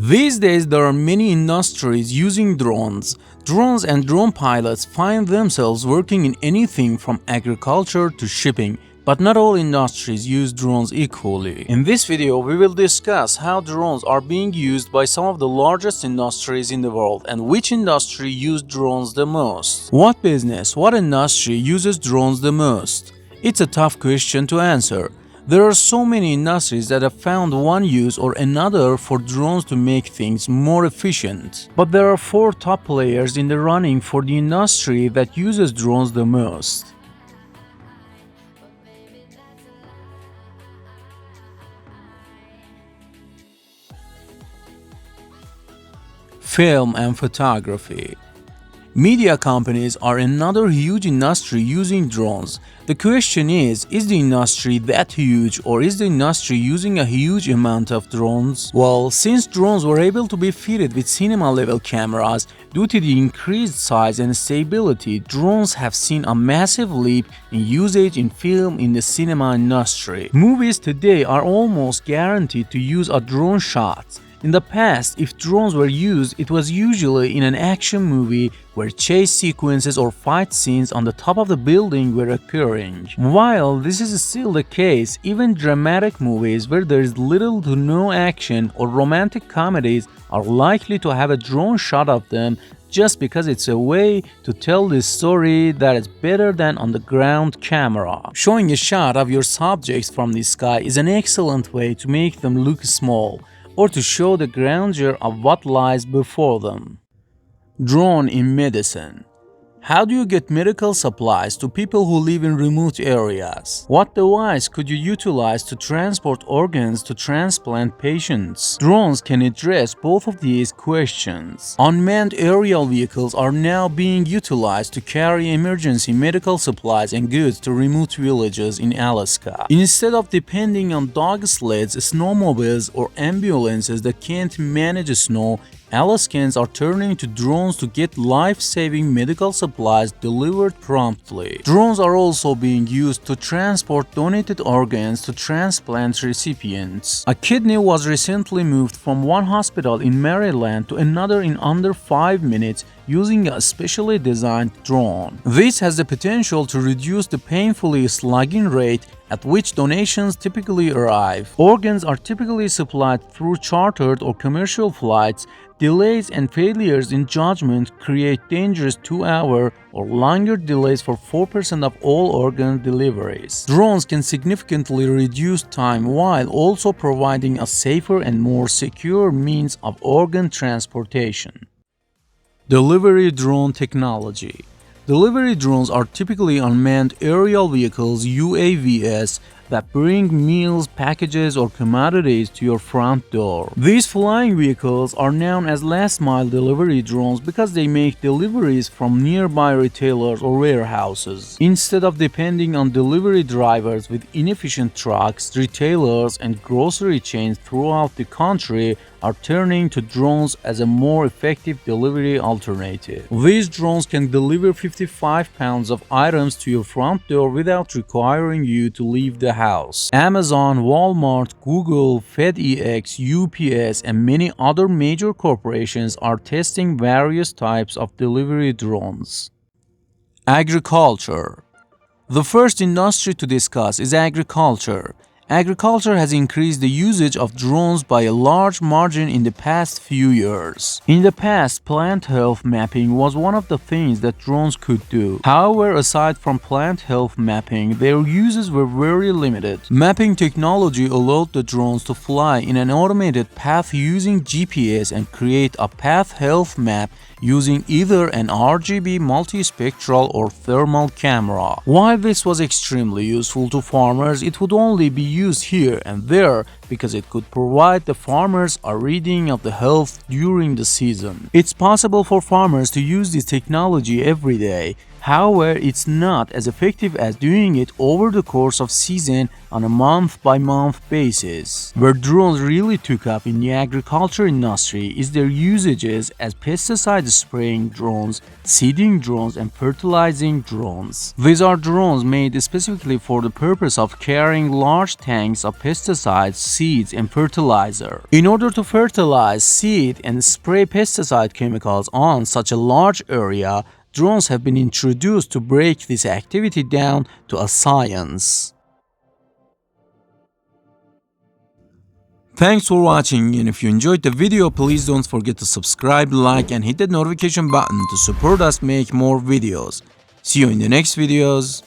These days, there are many industries using drones. Drones and drone pilots find themselves working in anything from agriculture to shipping, but not all industries use drones equally. In this video, we will discuss how drones are being used by some of the largest industries in the world and which industry uses drones the most. What business, what industry uses drones the most? It's a tough question to answer. There are so many industries that have found one use or another for drones to make things more efficient. But there are 4 top players in the running for the industry that uses drones the most. Film and photography. Media companies are another huge industry using drones. The question is the industry that huge, or is the industry using a huge amount of drones? Well, since drones were able to be fitted with cinema-level cameras, due to the increased size and stability, drones have seen a massive leap in usage in film in the cinema industry. Movies today are almost guaranteed to use a drone shot. In the past, if drones were used, it was usually in an action movie where chase sequences or fight scenes on the top of the building were occurring. While this is still the case, even dramatic movies where there is little to no action or romantic comedies are likely to have a drone shot of them just because it's a way to tell this story that is better than on the ground camera. Showing a shot of your subjects from the sky is an excellent way to make them look small, or to show the grandeur of what lies before them. Drone in medicine. How do you get medical supplies to people who live in remote areas? What device could you utilize to transport organs to transplant patients? Drones can address both of these questions. Unmanned aerial vehicles are now being utilized to carry emergency medical supplies and goods to remote villages in Alaska. Instead of depending on dog sleds, snowmobiles, or ambulances that can't manage snow, Alaskans are turning to drones to get life-saving medical supplies delivered promptly. Drones are also being used to transport donated organs to transplant recipients. A kidney was recently moved from one hospital in Maryland to another in under 5 minutes using a specially designed drone. This has the potential to reduce the painfully slugging rate at which donations typically arrive. Organs are typically supplied through chartered or commercial flights. Delays and failures in judgment create dangerous 2-hour or longer delays for 4% of all organ deliveries. Drones can significantly reduce time while also providing a safer and more secure means of organ transportation. Delivery drone technology. Delivery drones are typically unmanned aerial vehicles (UAVs) that bring meals, packages, or commodities to your front door. These flying vehicles are known as last-mile delivery drones because they make deliveries from nearby retailers or warehouses. Instead of depending on delivery drivers with inefficient trucks, retailers and grocery chains throughout the country are turning to drones as a more effective delivery alternative. These drones can deliver 55 pounds of items to your front door without requiring you to leave the house. Amazon, Walmart, Google, FedEx, UPS, and many other major corporations are testing various types of delivery drones. Agriculture. The first industry to discuss is agriculture. Agriculture has increased the usage of drones by a large margin in the past few years. In the past, plant health mapping was one of the things that drones could do. However, aside from plant health mapping, their uses were very limited. Mapping technology allowed the drones to fly in an automated path using GPS and create a path health map using either an RGB multispectral or thermal camera. While this was extremely useful to farmers, it would only be used here and there because it could provide the farmers a reading of the health during the season. It's possible for farmers to use this technology every day. However, it's not as effective as doing it over the course of season on a month-by-month basis. Where drones really took up in the agriculture industry is their usages as pesticide spraying drones, seeding drones, and fertilizing drones. These are drones made specifically for the purpose of carrying large tanks of pesticides, seeds and fertilizer. In order to fertilize, seed, and spray pesticide chemicals on such a large area, drones have been introduced to break this activity down to a science. Thanks for watching, and if you enjoyed the video, please don't forget to subscribe, like, and hit the notification button to support us make more videos. See you in the next videos.